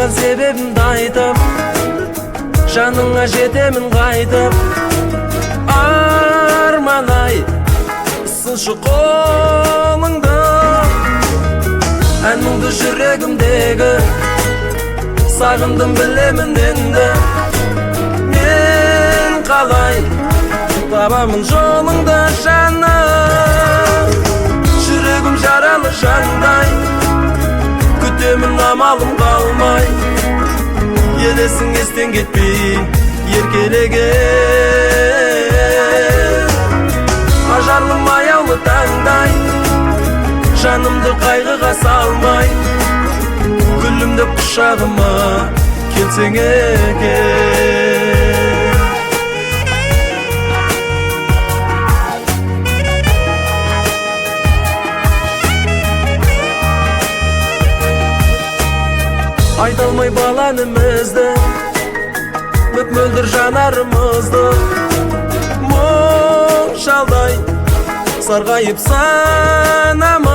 Жылаған себебімді айтып, жаныңа жетемін қайтып. Арман-ай, сыншы қолыңды, әніңді жүрегімдегі, сағындым білемін енді. Мен қалай табамын жолыңды жаным, жүрегім жаралы жандай, күтемін амалым қалмай. Елесің естен кетпей еркелеген, ажарлым аяулы таңдай, жанымды қайғыға салмай, гүлімді құшағыма келсең екен. Айта алмай баланымызды, мөп-мөлдір жанарымызды, мұң шалдай сарғайып санамыз.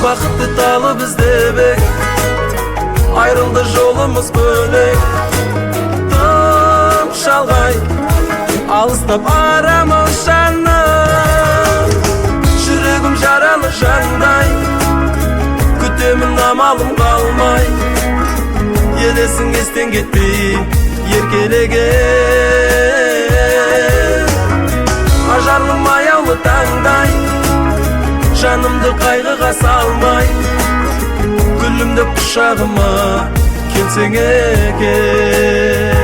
Бақытты талып іздебек, айрылды жолымыз бөлек. Тым шалғай алыстап арамыз жаным, жүрегім жаралы жандай, күтемін амалым қалмай. Елесің естен кетпей еркелеген, ажарлым аяулы таңдай, жанымды қайғыға салмай, гүлімді құшағыма келсең екен.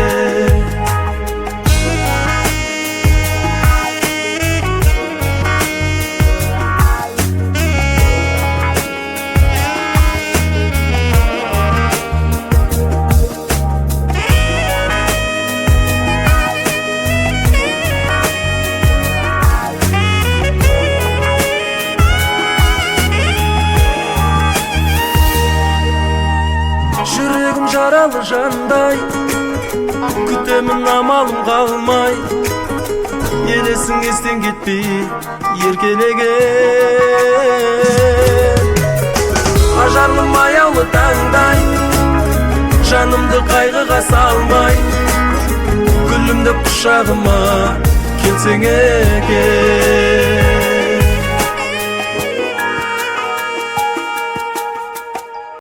Жүрегім жаралы жандай, күтемін амалым қалмай. Елесің естен кетпей еркелеген, ажарлым аяулы таңдай, жанымды қайғыға салмай, гүлімді құшағыма келсең екен.